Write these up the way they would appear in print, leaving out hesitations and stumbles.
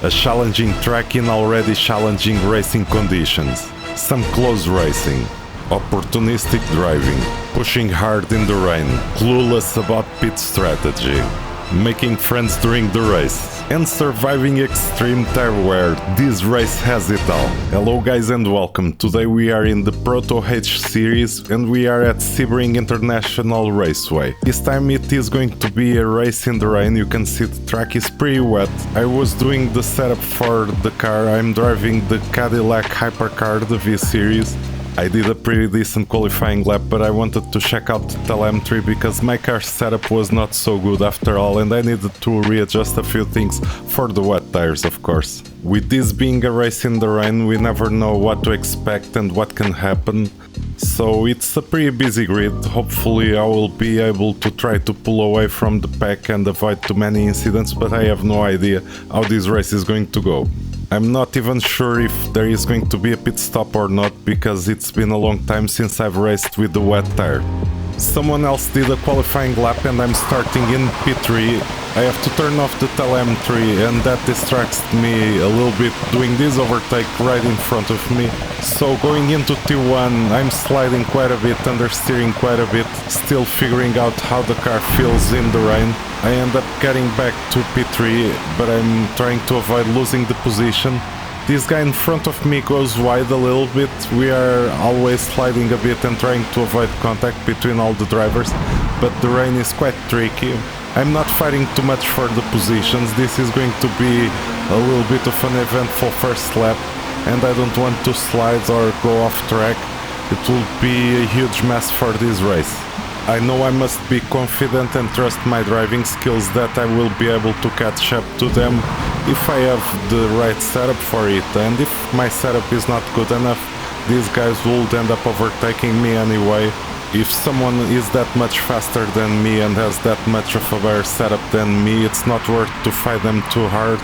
A challenging track in already challenging racing conditions. Some close racing. Opportunistic driving. Pushing hard in the rain. Clueless about pit strategy. Making friends during the race, and surviving extreme terroir. This race has it all. Hello guys and welcome. Today we are in the Proto-H Series and we are at Sebring International Raceway. This time it is going to be a race in the rain. You can see the track is pretty wet. I was doing the setup for the car. I'm driving the Cadillac Hypercar, the V-Series. I did a pretty decent qualifying lap, but I wanted to check out the telemetry because my car's setup was not so good after all, and I needed to readjust a few things for the wet tires, of course. With this being a race in the rain, we never know what to expect and what can happen, so it's a pretty busy grid. Hopefully I will be able to try to pull away from the pack and avoid too many incidents, but I have no idea how this race is going to go. I'm not even sure if there is going to be a pit stop or not, because it's been a long time since I've raced with the wet tire. Someone else did a qualifying lap and I'm starting in P3. I have to turn off the telemetry and that distracts me a little bit doing this overtake right in front of me. So going into T1, I'm sliding quite a bit, understeering quite a bit, still figuring out how the car feels in the rain. I end up getting back to P3, but I'm trying to avoid losing the position. This guy in front of me goes wide a little bit. We are always sliding a bit and trying to avoid contact between all the drivers, but the rain is quite tricky. I'm not fighting too much for the positions. This is going to be a little bit of an eventful first lap, and I don't want to slide or go off track. It will be a huge mess for this race. I know I must be confident and trust my driving skills that I will be able to catch up to them if I have the right setup for it, and if my setup is not good enough, these guys will end up overtaking me anyway. If someone is that much faster than me and has that much of a better setup than me, it's not worth to fight them too hard.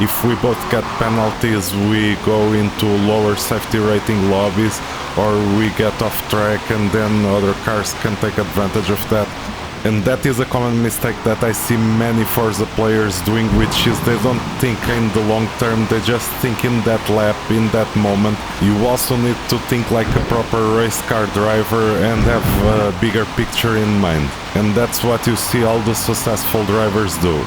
If we both get penalties, we go into lower safety rating lobbies, or we get off track and then other cars can take advantage of that. And that is a common mistake that I see many Forza players doing, which is they don't think in the long term, they just think in that lap, in that moment. You also need to think like a proper race car driver and have a bigger picture in mind. And that's what you see all the successful drivers do.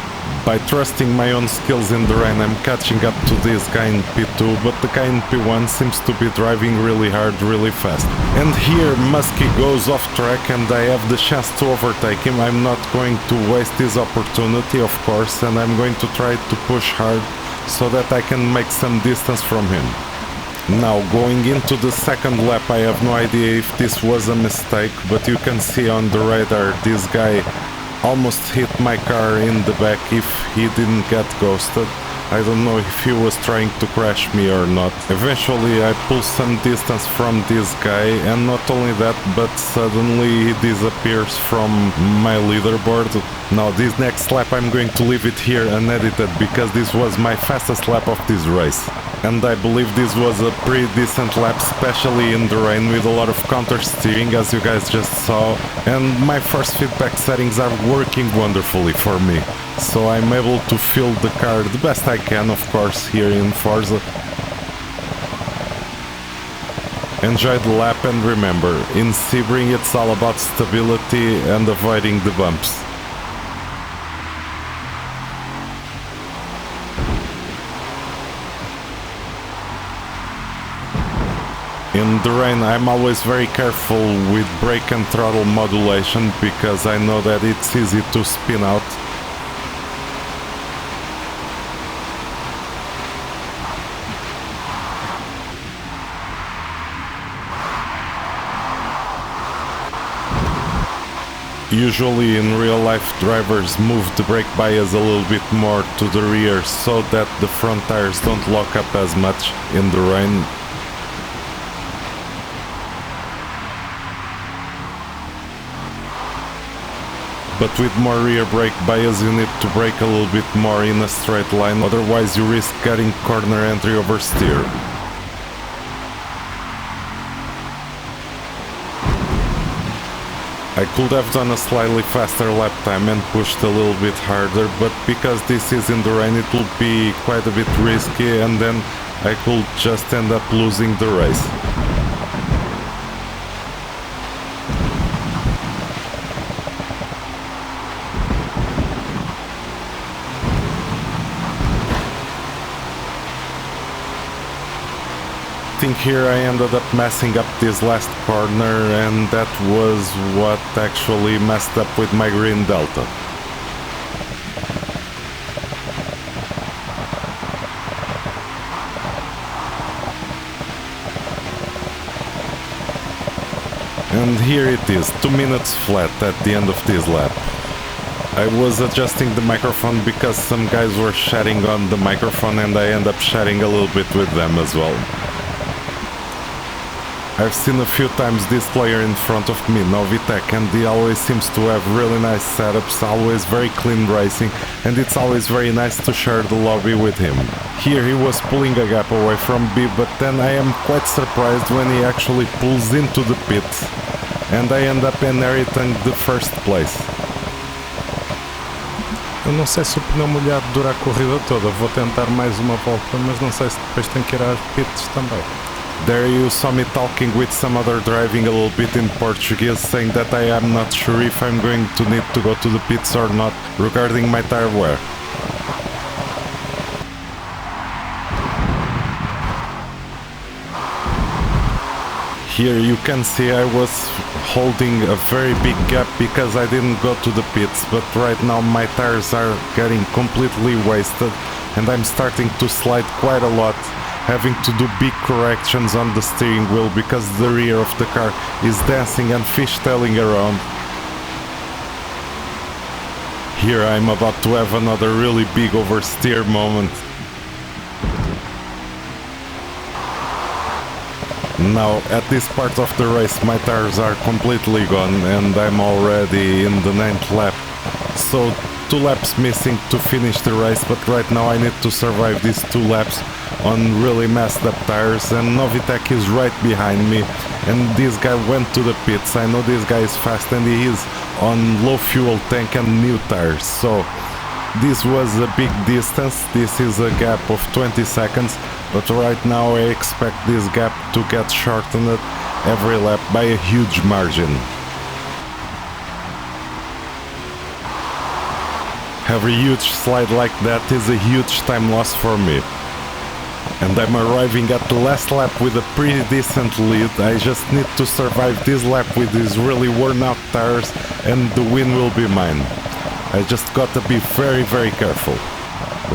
By trusting my own skills in the rain, I'm catching up to this guy in P2, but the guy in P1 seems to be driving really hard, really fast. And here Muskie goes off track and I have the chance to overtake him. I'm not going to waste this opportunity, of course, and I'm going to try to push hard so that I can make some distance from him. Now, going into the second lap, I have no idea if this was a mistake, but you can see on the radar this guy almost hit my car in the back if he didn't get ghosted. I don't know if he was trying to crash me or not. Eventually I pull some distance from this guy, and not only that, but suddenly he disappears from my leaderboard. Now this next lap I'm going to leave it here unedited because this was my fastest lap of this race. And I believe this was a pretty decent lap, especially in the rain with a lot of counter steering, as you guys just saw. And my first feedback settings are working wonderfully for me. So I'm able to feel the car the best I can, of course, here in Forza. Enjoy the lap and remember, in Sebring it's all about stability and avoiding the bumps. In the rain I'm always very careful with brake and throttle modulation because I know that it's easy to spin out. Usually in real life drivers move the brake bias a little bit more to the rear so that the front tires don't lock up as much in the rain. But with more rear brake bias you need to brake a little bit more in a straight line, otherwise you risk getting corner entry oversteer. I could have done a slightly faster lap time and pushed a little bit harder, but because this is in the rain it will be quite a bit risky, and then I could just end up losing the race. I think here I ended up messing up this last corner, and that was what actually messed up with my green delta. And here it is, 2 minutes flat at the end of this lap. I was adjusting the microphone because some guys were chatting on the microphone, and I end up chatting a little bit with them as well. I've seen a few times this player in front of me, Novitec, and he always seems to have really nice setups, always very clean racing, and it's always very nice to share the lobby with him. Here he was pulling a gap away from B, but then I am quite surprised when he actually pulls into the pit, and I end up inheriting the first place. Eu não sei se o pneu molhado dura a corrida toda, vou tentar mais uma volta, mas não sei se depois tenho que ir às pits também. There you saw me talking with some other driving a little bit in Portuguese, saying that I am not sure if I'm going to need to go to the pits or not regarding my tire wear. Here you can see I was holding a very big gap because I didn't go to the pits, but right now my tires are getting completely wasted and I'm starting to slide quite a lot, having to do big corrections on the steering wheel because the rear of the car is dancing and fishtailing around. Here I'm about to have another really big oversteer moment. Now at this part of the race my tires are completely gone and I'm already in the 9th lap. So 2 laps missing to finish the race, but right now I need to survive these 2 laps on really messed up tires, and Novitec is right behind me, and this guy went to the pits. I know this guy is fast and he is on low fuel tank and new tires, so this was a big distance. This is a gap of 20 seconds, but right now I expect this gap to get shortened every lap by a huge margin. Every huge slide like that is a huge time loss for me. And I'm arriving at the last lap with a pretty decent lead. I just need to survive this lap with these really worn out tires and the win will be mine. I just gotta be very careful.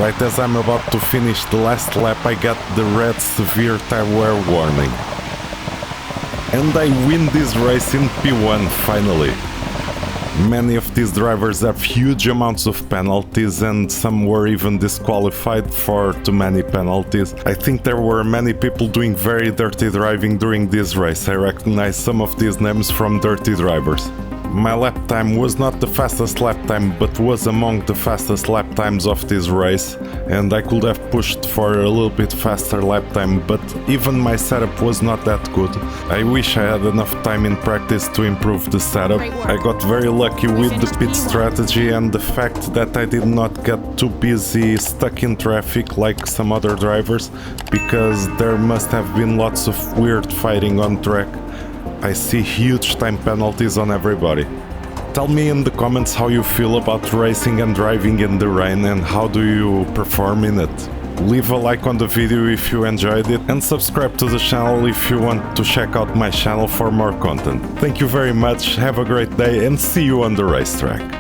Right as I'm about to finish the last lap I got the red severe tire wear warning. And I win this race in P1 finally. Many of these drivers have huge amounts of penalties and some were even disqualified for too many penalties. I think there were many people doing very dirty driving during this race. I recognize some of these names from Dirty Drivers. My lap time was not the fastest lap time, but was among the fastest lap times of this race, and I could have pushed for a little bit faster lap time, but even my setup was not that good. I wish I had enough time in practice to improve the setup. I got very lucky with the pit strategy and the fact that I did not get too busy stuck in traffic like some other drivers, because there must have been lots of weird fighting on track. I see huge time penalties on everybody. Tell me in the comments how you feel about racing and driving in the rain and how do you perform in it. Leave a like on the video if you enjoyed it and subscribe to the channel if you want to check out my channel for more content. Thank you very much, have a great day and see you on the racetrack.